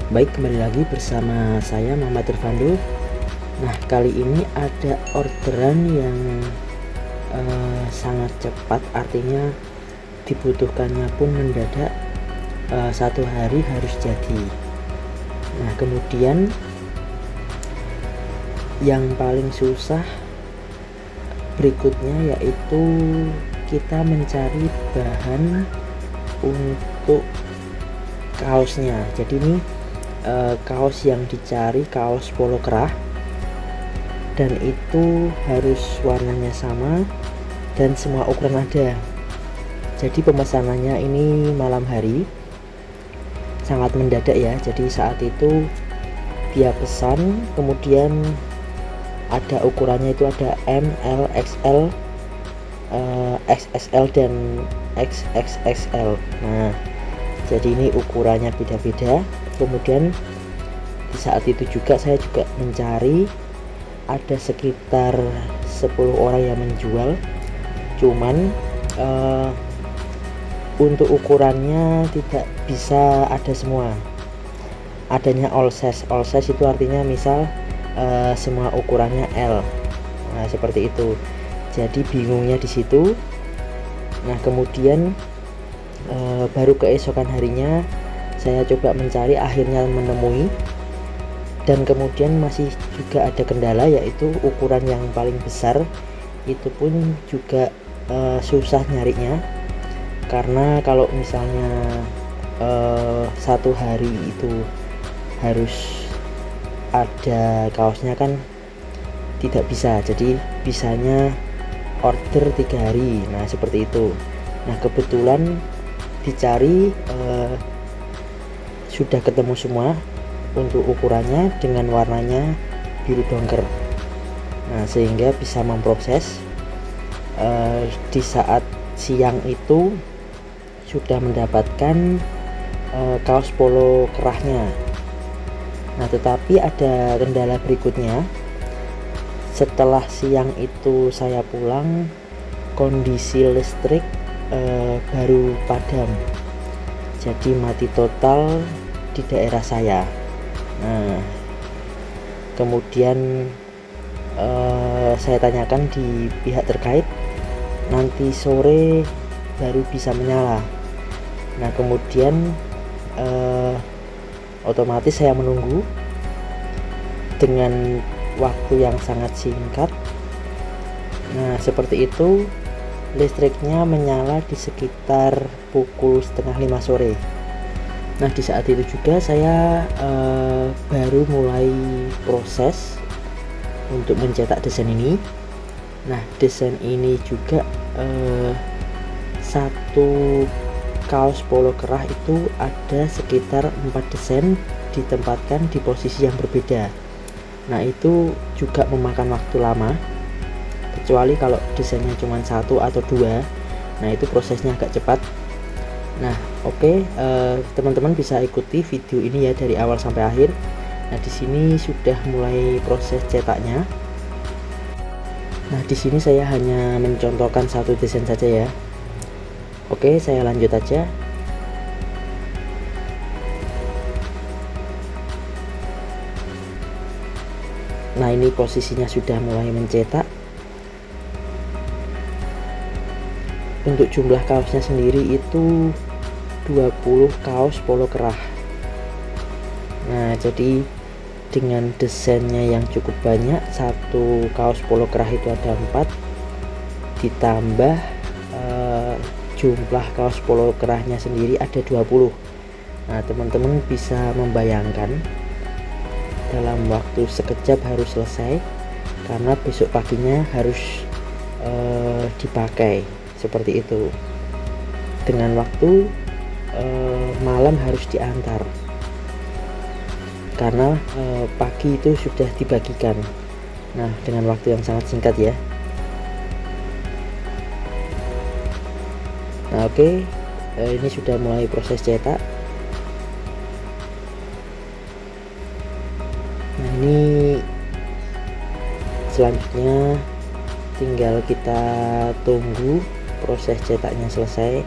Baik, kembali lagi bersama saya Muhammad Irfando. Nah, kali ini ada orderan yang sangat cepat, artinya dibutuhkannya pun mendadak, 1 hari harus jadi. Nah, kemudian yang paling susah berikutnya yaitu kita mencari bahan untuk kaosnya. Jadi ini kaos yang dicari kaos polo kerah, dan itu harus warnanya sama dan semua ukuran ada. Jadi pemesanannya ini malam hari, sangat mendadak ya. Jadi saat itu dia pesan, kemudian ada ukurannya itu ada M, L, XL, XXL dan XXXL. Nah, jadi ini ukurannya beda-beda. Kemudian di saat itu juga saya juga mencari, ada sekitar 10 orang yang menjual, cuman untuk ukurannya tidak bisa ada semua, adanya all size. All size itu artinya misal semua ukurannya L. Nah, seperti itu. Jadi bingungnya di situ. Nah, kemudian baru keesokan harinya saya coba mencari, akhirnya menemui, dan kemudian masih juga ada kendala, yaitu ukuran yang paling besar itu pun juga susah nyarinya, karena kalau misalnya 1 hari itu harus ada kaosnya kan tidak bisa, jadi bisanya order 3 hari. Nah, seperti itu. Nah, kebetulan dicari sudah ketemu semua untuk ukurannya dengan warnanya biru dongker. Nah, sehingga bisa memproses. Di saat siang itu sudah mendapatkan kaos polo kerahnya. Nah, tetapi ada kendala berikutnya. Setelah siang itu saya pulang, kondisi listrik baru padam, jadi mati total di daerah saya. Nah, kemudian saya tanyakan di pihak terkait, nanti sore baru bisa menyala. Nah, kemudian otomatis saya menunggu dengan waktu yang sangat singkat. Nah, seperti itu, listriknya menyala di sekitar pukul 4:30 sore. Nah, di saat itu juga saya baru mulai proses untuk mencetak desain ini. Nah, desain ini juga satu kaos polo kerah itu ada sekitar 4 desain ditempatkan di posisi yang berbeda. Nah, itu juga memakan waktu lama, kecuali kalau desainnya cuma 1 atau 2. Nah, itu prosesnya agak cepat. Nah, oke, teman-teman bisa ikuti video ini ya dari awal sampai akhir. Nah, di sini sudah mulai proses cetaknya. Nah, di sini saya hanya mencontohkan satu desain saja ya. Oke, saya lanjut aja. Nah, ini posisinya sudah mulai mencetak. Untuk jumlah kaosnya sendiri itu 20 kaos polo kerah. Nah, jadi dengan desainnya yang cukup banyak, satu kaos polo kerah itu ada 4, ditambah jumlah kaos polo kerahnya sendiri ada 20. Nah, teman-teman bisa membayangkan dalam waktu sekejap harus selesai, karena besok paginya harus dipakai, seperti itu. Dengan waktu malam harus diantar, karena pagi itu sudah dibagikan. Nah, dengan waktu yang sangat singkat ya. Nah, oke, ini sudah mulai proses cetak. Nah, ini selanjutnya tinggal kita tunggu proses cetaknya selesai.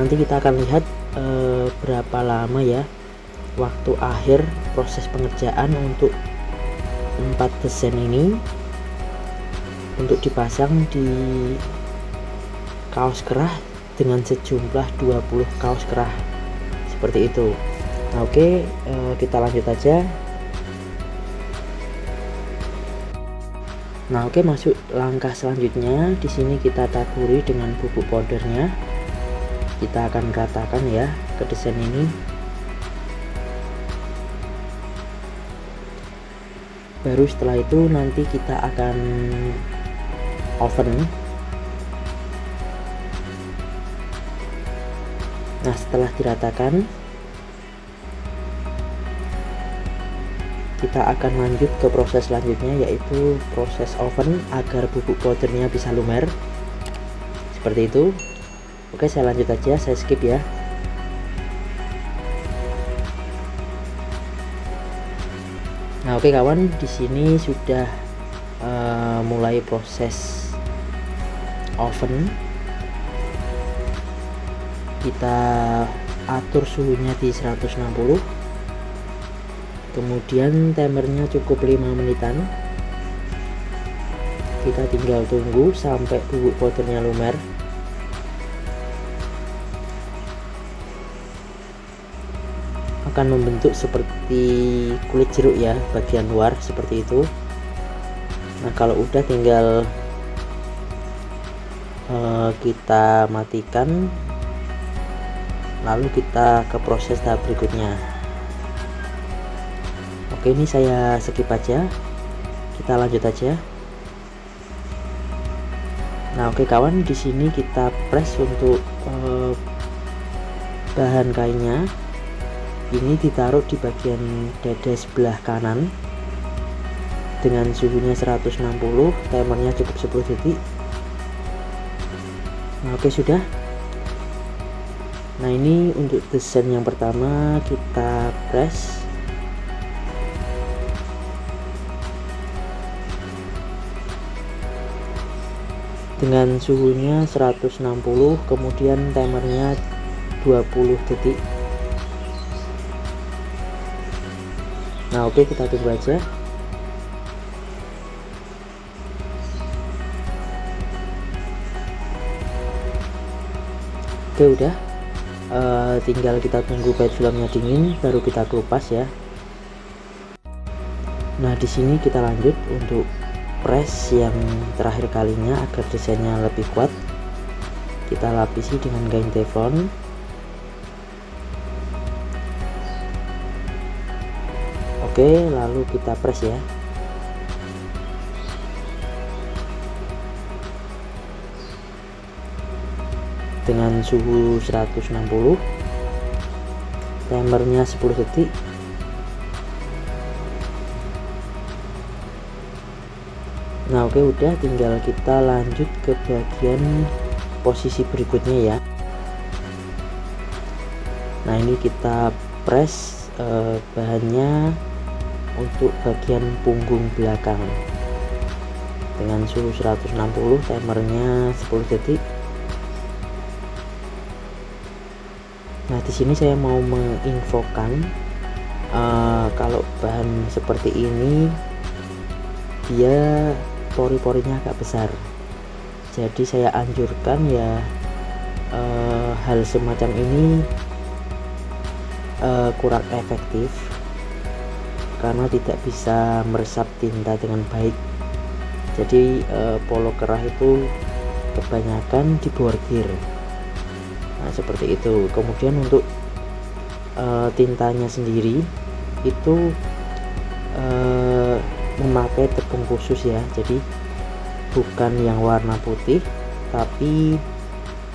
Nanti kita akan lihat berapa lama ya waktu akhir proses pengerjaan untuk 4 desain ini untuk dipasang di kaos kerah dengan sejumlah 20 kaos kerah seperti itu. Nah, oke, kita lanjut aja. Nah, oke, masuk langkah selanjutnya. Di sini kita taburi dengan bubuk powdernya. Kita akan ratakan ya ke desain ini. Baru setelah itu nanti kita akan oven. Nah, setelah diratakan, kita akan lanjut ke proses selanjutnya, yaitu proses oven agar bubuk powdernya bisa lumer seperti itu. Oke, saya lanjut aja, saya skip ya. Nah, oke kawan, di sini sudah mulai proses oven. Kita atur suhunya di 160, kemudian timernya cukup 5 menitan. Kita tinggal tunggu sampai bubuk powdernya lumer. Akan membentuk seperti kulit jeruk ya, bagian luar seperti itu. Nah, kalau udah tinggal kita matikan, lalu kita ke proses tahap berikutnya. Oke, ini saya skip aja, kita lanjut aja. Nah, oke kawan, di sini kita press untuk bahan kainnya. Ini ditaruh di bagian dada sebelah kanan dengan suhunya 160, timernya cukup 10 detik. Nah, oke sudah. Nah, ini untuk desain yang pertama kita press. Dengan suhunya 160, kemudian timernya 20 detik. Nah, oke, kita tunggu aja. Oke, udah. Tinggal kita tunggu bait filmnya dingin, baru kita kelupas ya. Nah, di sini kita lanjut untuk press yang terakhir kalinya agar desainnya lebih kuat. Kita lapisi dengan kain teflon. Oke, lalu kita press ya. Dengan suhu 160, timernya 10 detik. Nah, oke, udah, tinggal kita lanjut ke bagian posisi berikutnya ya. Nah, ini kita press bahannya untuk bagian punggung belakang dengan suhu 160, timernya 10 detik. Nah, di sini saya mau menginfokan kalau bahan seperti ini dia pori-porinya agak besar, jadi saya anjurkan ya hal semacam ini kurang efektif karena tidak bisa meresap tinta dengan baik. Jadi polo kerah itu kebanyakan dibordir. Nah, seperti itu. Kemudian untuk tintanya sendiri itu memakai tepung khusus ya, jadi bukan yang warna putih tapi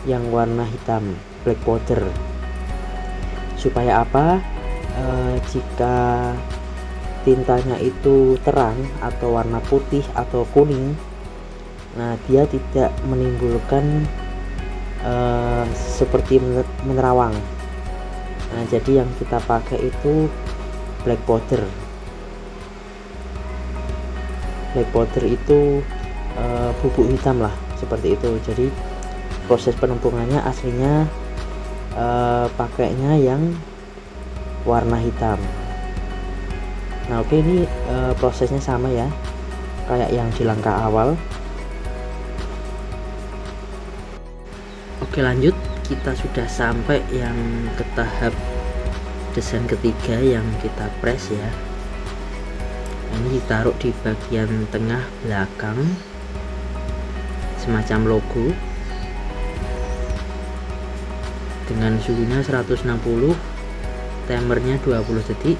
yang warna hitam, black powder. Supaya apa? Jika tintanya itu terang atau warna putih atau kuning, nah dia tidak menimbulkan seperti menerawang. Nah, jadi yang kita pakai itu black powder. Black powder itu bubuk hitam lah, seperti itu. Jadi proses penumpungannya aslinya pakainya yang warna hitam. Nah oke, ini prosesnya sama ya kayak yang di langkah awal. Oke, lanjut, kita sudah sampai yang ke tahap desain ketiga yang kita press ya. Ini ditaruh di bagian tengah belakang semacam logo dengan suhunya 160, timernya 20 detik.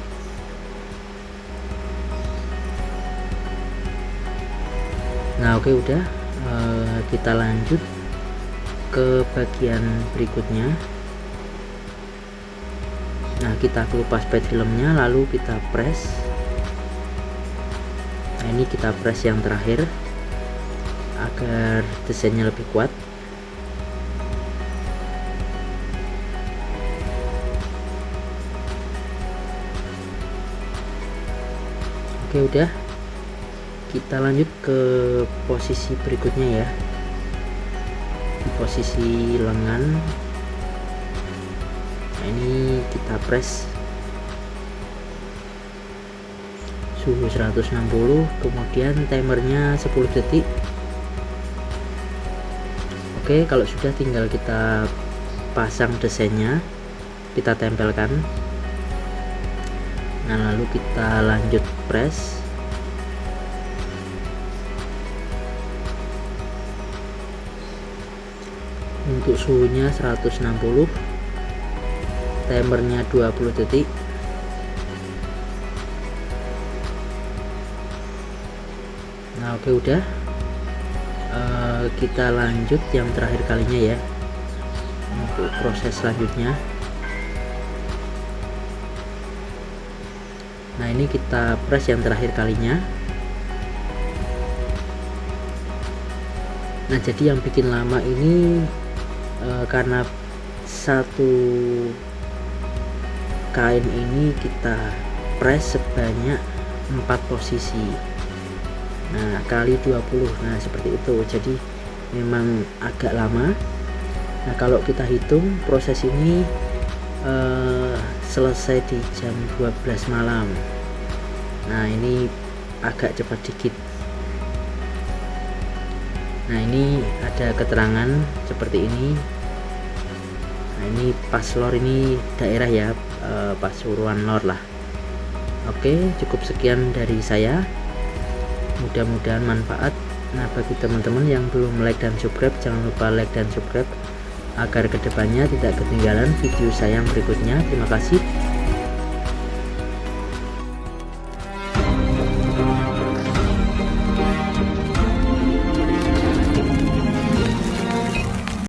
Nah oke, udah, kita lanjut ke bagian berikutnya. Nah, kita kelupas pad filmnya, lalu kita press. Nah, ini kita press yang terakhir agar desainnya lebih kuat. Oke, udah, kita lanjut ke posisi berikutnya ya, di posisi lengan. Nah, ini kita press suhu 160, kemudian timernya 10 detik. Oke, kalau sudah tinggal kita pasang desainnya, kita tempelkan. Nah, lalu kita lanjut press. Untuk suhunya 160, timernya 20 detik. Nah oke, udah, kita lanjut yang terakhir kalinya ya untuk proses selanjutnya. Nah, ini kita press yang terakhir kalinya. Nah, jadi yang bikin lama ini karena satu kain ini kita press sebanyak 4 posisi. Nah, kali 20. Nah, seperti itu. Jadi memang agak lama. Nah, kalau kita hitung proses ini selesai di jam 12 malam. Nah, ini agak cepat dikit. Nah, ini ada keterangan seperti ini. Nah, ini Paslor, ini daerah ya, Pasuruan Lor lah. Oke, cukup sekian dari saya, mudah-mudahan manfaat. Nah, bagi teman-teman yang belum like dan subscribe, jangan lupa like dan subscribe agar kedepannya tidak ketinggalan video saya yang berikutnya. Terima kasih.